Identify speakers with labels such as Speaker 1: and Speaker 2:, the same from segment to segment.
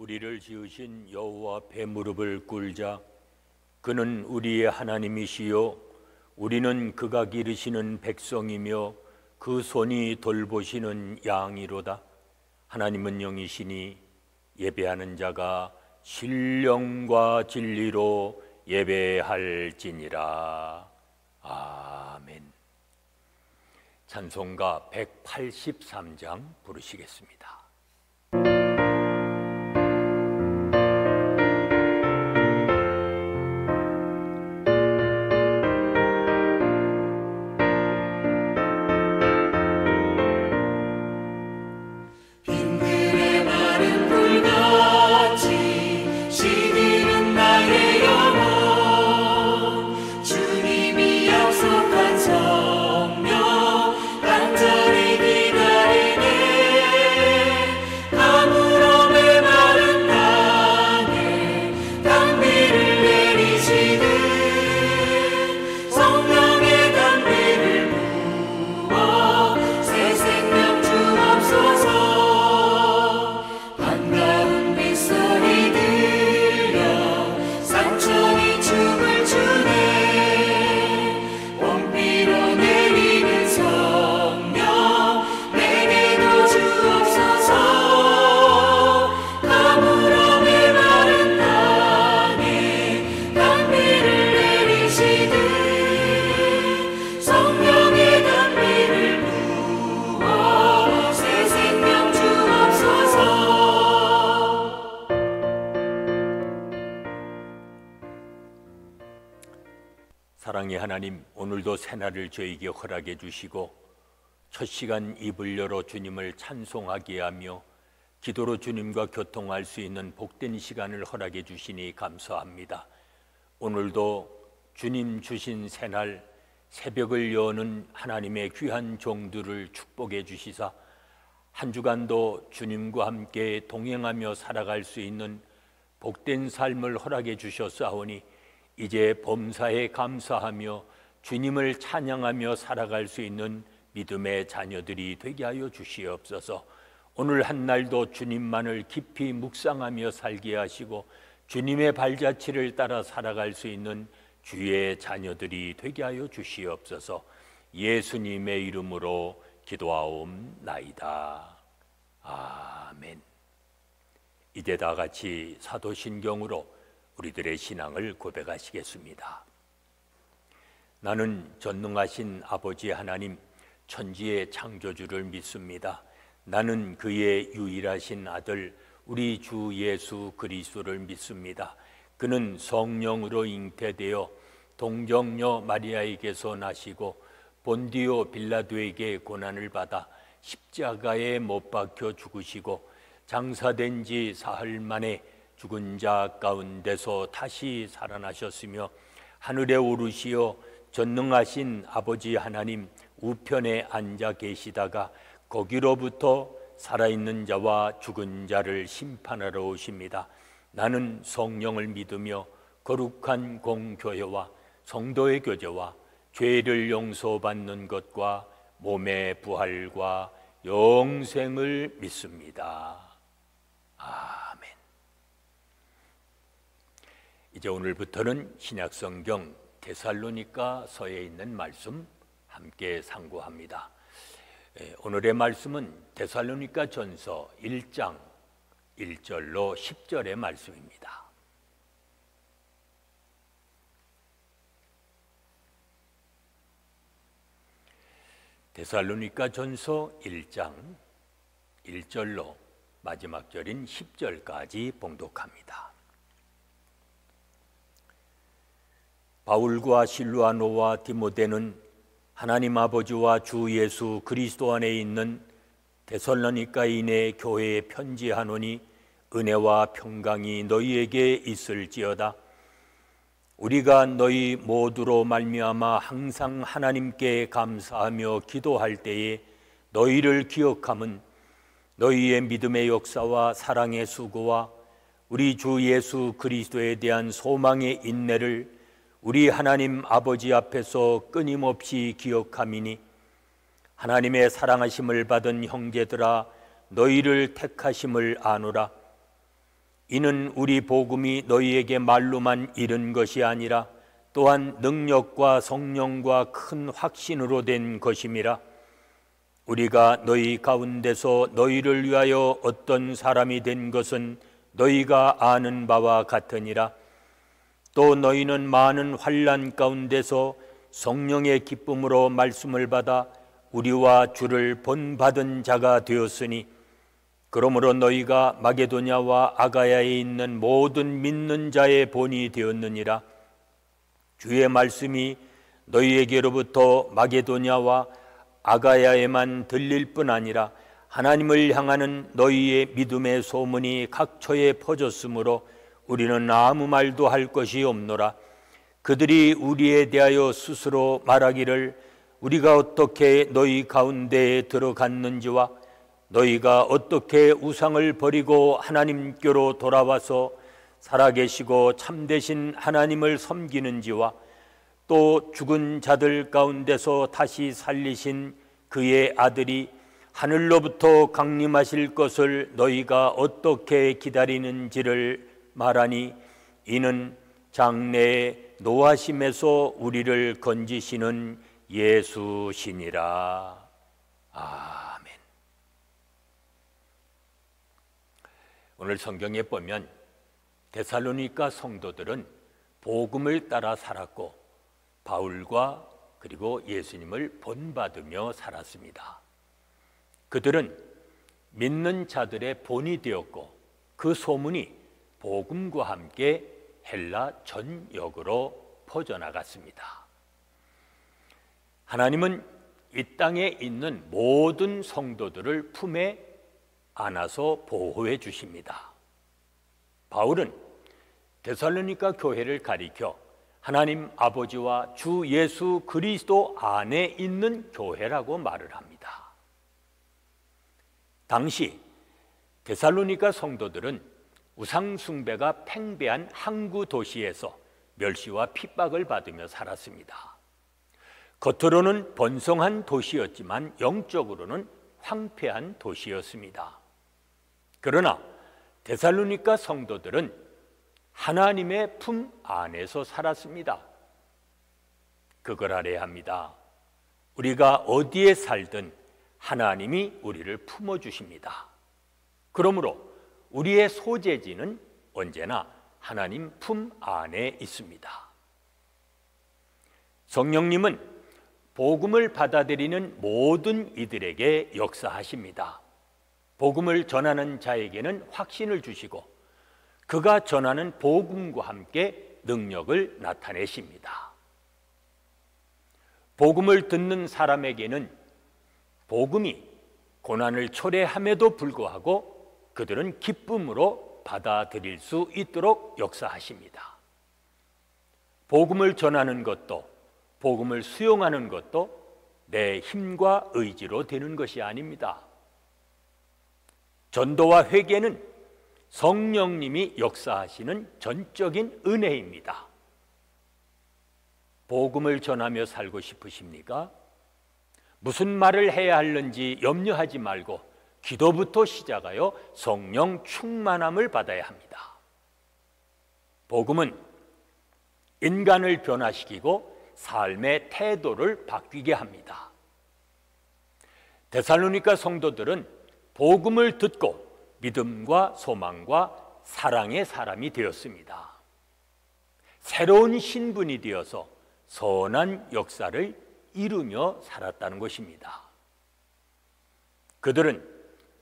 Speaker 1: 우리를 지으신 여호와 앞에 무릎을 꿇자. 그는 우리의 하나님이시요 우리는 그가 기르시는 백성이며 그 손이 돌보시는 양이로다. 하나님은 영이시니 예배하는 자가 신령과 진리로 예배할지니라. 아멘. 찬송가 183장 부르시겠습니다. 사랑의 하나님, 오늘도 새날을 저에게 허락해 주시고 첫 시간 입을 열어 주님을 찬송하게 하며 기도로 주님과 교통할 수 있는 복된 시간을 허락해 주시니 감사합니다. 오늘도 주님 주신 새날 새벽을 여는 하나님의 귀한 종들을 축복해 주시사 한 주간도 주님과 함께 동행하며 살아갈 수 있는 복된 삶을 허락해 주셨사오니 이제 범사에 감사하며 주님을 찬양하며 살아갈 수 있는 믿음의 자녀들이 되게 하여 주시옵소서. 오늘 한날도 주님만을 깊이 묵상하며 살게 하시고 주님의 발자취를 따라 살아갈 수 있는 주의 자녀들이 되게 하여 주시옵소서. 예수님의 이름으로 기도하옵나이다. 아멘. 이제 다 같이 사도신경으로 우리들의 신앙을 고백하시겠습니다. 나는 전능하신 아버지 하나님, 천지의 창조주를 믿습니다. 나는 그의 유일하신 아들 우리 주 예수 그리스도를 믿습니다. 그는 성령으로 잉태되어 동정녀 마리아에게서 나시고 본디오 빌라도에게 고난을 받아 십자가에 못 박혀 죽으시고 장사된 지 사흘 만에 죽은 자 가운데서 다시 살아나셨으며 하늘에 오르시어 전능하신 아버지 하나님 우편에 앉아 계시다가 거기로부터 살아있는 자와 죽은 자를 심판하러 오십니다. 나는 성령을 믿으며 거룩한 공교회와 성도의 교제와 죄를 용서받는 것과 몸의 부활과 영생을 믿습니다. 아멘. 이제 오늘부터는 신약성경 데살로니가서에 있는 말씀 함께 상고합니다. 오늘의 말씀은 데살로니가전서 1장 1절로 10절의 말씀입니다. 데살로니가전서 1장 1절로 마지막 절인 10절까지 봉독합니다. 바울과 실루아노와 디모데는 하나님 아버지와 주 예수 그리스도 안에 있는 데살로니가인의 교회에 편지하노니 은혜와 평강이 너희에게 있을지어다. 우리가 너희 모두로 말미암아 항상 하나님께 감사하며 기도할 때에 너희를 기억함은 너희의 믿음의 역사와 사랑의 수고와 우리 주 예수 그리스도에 대한 소망의 인내를 우리 하나님 아버지 앞에서 끊임없이 기억함이니 하나님의 사랑하심을 받은 형제들아 너희를 택하심을 아노라. 이는 우리 복음이 너희에게 말로만 이른 것이 아니라 또한 능력과 성령과 큰 확신으로 된 것임이라. 우리가 너희 가운데서 너희를 위하여 어떤 사람이 된 것은 너희가 아는 바와 같으니라. 또 너희는 많은 환난 가운데서 성령의 기쁨으로 말씀을 받아 우리와 주를 본받은 자가 되었으니, 그러므로 너희가 마게도냐와 아가야에 있는 모든 믿는 자의 본이 되었느니라. 주의 말씀이 너희에게로부터 마게도냐와 아가야에만 들릴 뿐 아니라 하나님을 향하는 너희의 믿음의 소문이 각처에 퍼졌으므로 우리는 아무 말도 할 것이 없노라. 그들이 우리에 대하여 스스로 말하기를 우리가 어떻게 너희 가운데에 들어갔는지와 너희가 어떻게 우상을 버리고 하나님께로 돌아와서 살아계시고 참되신 하나님을 섬기는지와 또 죽은 자들 가운데서 다시 살리신 그의 아들이 하늘로부터 강림하실 것을 너희가 어떻게 기다리는지를 말하니, 이는 장래의 노하심에서 우리를 건지시는 예수시니라. 아멘. 오늘 성경에 보면 데살로니가 성도들은 복음을 따라 살았고 바울과 그리고 예수님을 본받으며 살았습니다. 그들은 믿는 자들의 본이 되었고 그 소문이 복음과 함께 헬라 전역으로 퍼져나갔습니다. 하나님은 이 땅에 있는 모든 성도들을 품에 안아서 보호해 주십니다. 바울은 데살로니가 교회를 가리켜 하나님 아버지와 주 예수 그리스도 안에 있는 교회라고 말을 합니다. 당시 데살로니가 성도들은 우상 숭배가 팽배한 항구 도시에서 멸시와 핍박을 받으며 살았습니다. 겉으로는 번성한 도시였지만 영적으로는 황폐한 도시였습니다. 그러나 데살로니가 성도들은 하나님의 품 안에서 살았습니다. 그걸 알아야 합니다. 우리가 어디에 살든 하나님이 우리를 품어주십니다. 그러므로 우리의 소재지는 언제나 하나님 품 안에 있습니다. 성령님은 복음을 받아들이는 모든 이들에게 역사하십니다. 복음을 전하는 자에게는 확신을 주시고 그가 전하는 복음과 함께 능력을 나타내십니다. 복음을 듣는 사람에게는 복음이 고난을 초래함에도 불구하고 그들은 기쁨으로 받아들일 수 있도록 역사하십니다. 복음을 전하는 것도 복음을 수용하는 것도 내 힘과 의지로 되는 것이 아닙니다. 전도와 회개는 성령님이 역사하시는 전적인 은혜입니다. 복음을 전하며 살고 싶으십니까? 무슨 말을 해야 하는지 염려하지 말고 기도부터 시작하여 성령 충만함을 받아야 합니다. 복음은 인간을 변화시키고 삶의 태도를 바뀌게 합니다. 데살로니가 성도들은 복음을 듣고 믿음과 소망과 사랑의 사람이 되었습니다. 새로운 신분이 되어서 선한 역사를 이루며 살았다는 것입니다. 그들은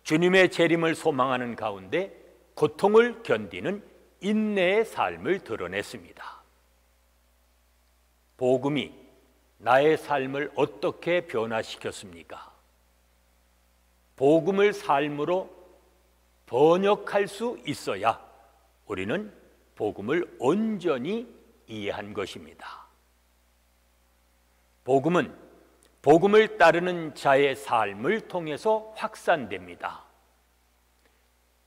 Speaker 1: 주님의 재림을 소망하는 가운데 고통을 견디는 인내의 삶을 드러냈습니다. 복음이 나의 삶을 어떻게 변화시켰습니까? 복음을 삶으로 번역할 수 있어야 우리는 복음을 온전히 이해한 것입니다. 복음은 복음을 따르는 자의 삶을 통해서 확산됩니다.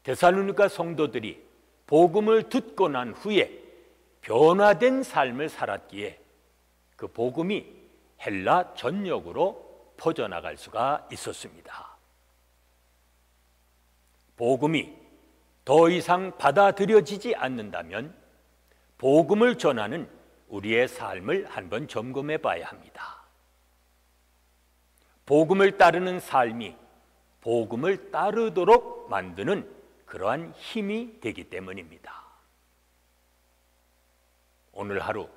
Speaker 1: 데살로니가 성도들이 복음을 듣고 난 후에 변화된 삶을 살았기에 그 복음이 헬라 전역으로 퍼져나갈 수가 있었습니다. 복음이 더 이상 받아들여지지 않는다면 복음을 전하는 우리의 삶을 한번 점검해 봐야 합니다. 복음을 따르는 삶이 복음을 따르도록 만드는 그러한 힘이 되기 때문입니다. 오늘 하루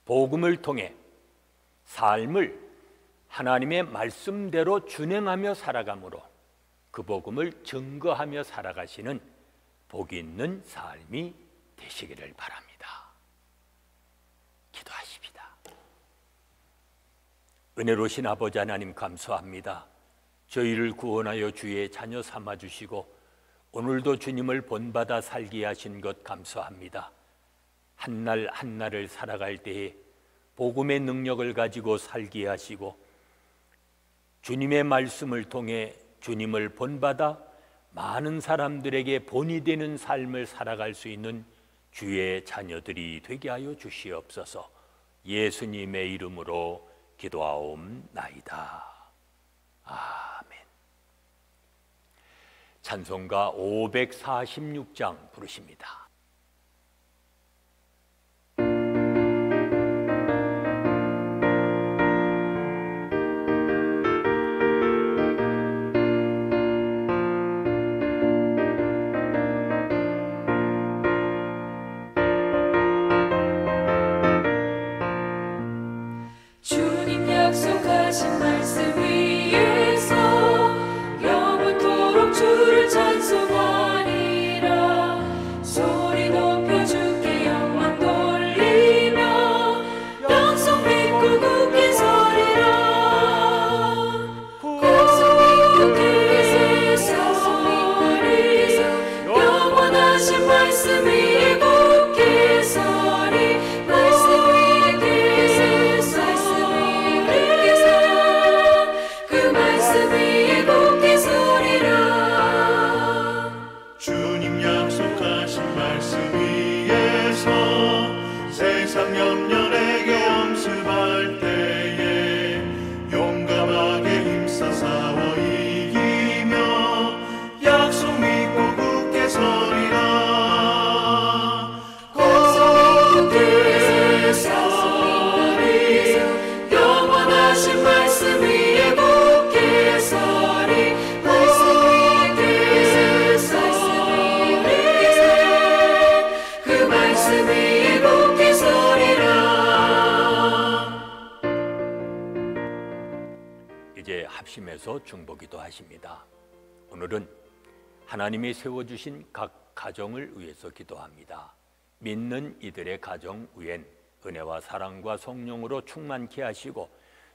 Speaker 1: 복음을 통해 삶을 하나님의 말씀대로 준행하며 살아감으로 그 복음을 증거하며 살아가시는 복이 있는 삶이 되시기를 바랍니다. 기도하십시다. 은혜로우신 아버지 하나님 감사합니다. 저희를 구원하여 주의 자녀 삼아주시고 오늘도 주님을 본받아 살게 하신 것 감사합니다. 한날 한날을 살아갈 때에 복음의 능력을 가지고 살게 하시고 주님의 말씀을 통해 주님을 본받아 많은 사람들에게 본이 되는 삶을 살아갈 수 있는 주의 자녀들이 되게 하여 주시옵소서. 예수님의 이름으로 기도하옵나이다. 아멘. 찬송가 546장 부르십니다.
Speaker 2: 약속하신 말씀 위에서 영원토록 주를 찬송하리라. 소리 높여 주께 영광 돌리며 약속 믿고 굳게 서리라. 약속 믿고 굳게 서리. 영원하신 말씀 위에 굳게 서리. 말씀 위에 굳게
Speaker 3: 주님 약속하신 말씀 위에서 세상 염려내게 엄습할 때에 용감하게 힘써 싸워 이기며 약속 믿고 굳게 서리라. 굳게 서리. 영원하신 말씀 위에 굳게 서리.
Speaker 1: 이제 합심해서 중보기도 하십니다. 오늘은 하나님이 세워주신 각 가정을 위해서 기도합니다. 믿는 이들의 가정 위엔 은혜와 사랑과 성령으로 충만케 하시고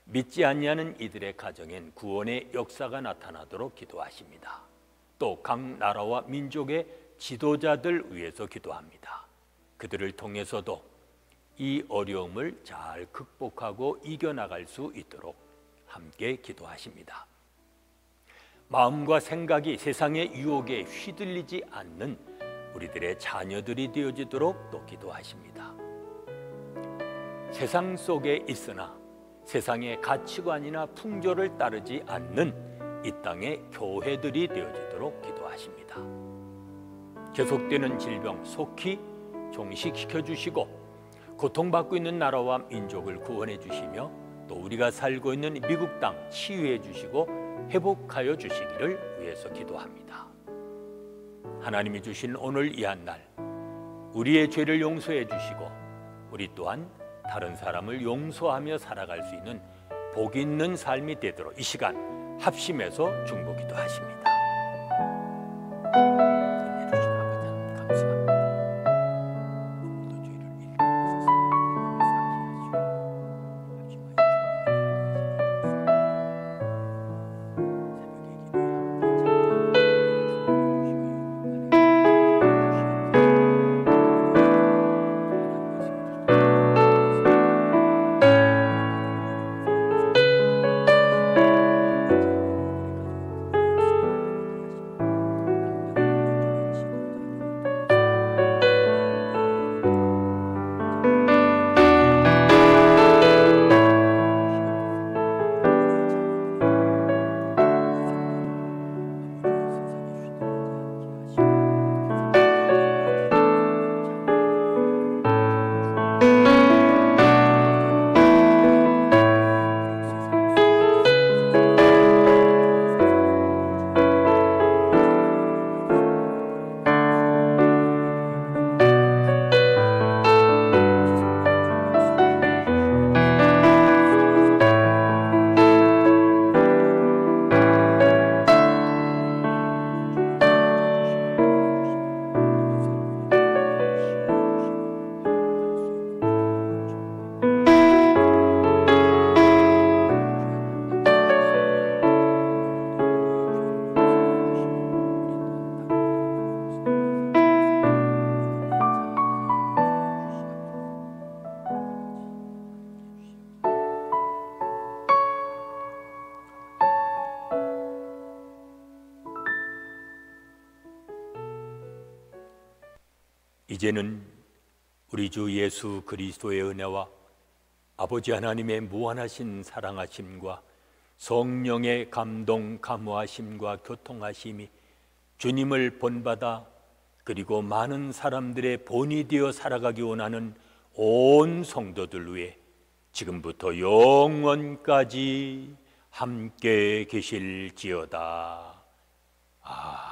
Speaker 1: 믿지 아니하는 이들의 가정엔 구원의 역사가 나타나도록 기도하십니다. 또 각 나라와 민족의 지도자들 위해서 기도합니다. 그들을 통해서도 이 어려움을 잘 극복하고 이겨나갈 수 있도록 함께 기도하십니다. 마음과 생각이 세상의 유혹에 휘둘리지 않는 우리들의 자녀들이 되어지도록 또 기도하십니다. 세상 속에 있으나 세상의 가치관이나 풍조를 따르지 않는 이 땅의 교회들이 되어지도록 기도하십니다. 계속되는 질병 속히 종식시켜 주시고 고통받고 있는 나라와 민족을 구원해 주시며 또 우리가 살고 있는 미국 땅 치유해 주시고 회복하여 주시기를 위해서 기도합니다. 하나님이 주신 오늘 이 한 날 우리의 죄를 용서해 주시고 우리 또한 다른 사람을 용서하며 살아갈 수 있는 복 있는 삶이 되도록 이 시간 합심해서 중보기도 하십니다. 이제는 우리 주 예수 그리스도의 은혜와 아버지 하나님의 무한하신 사랑하심과 성령의 감동, 감화하심과 교통하심이 주님을 본받아 그리고 많은 사람들의 본이 되어 살아가기 원하는 온 성도들 위해 지금부터 영원까지 함께 계실지어다. 아멘.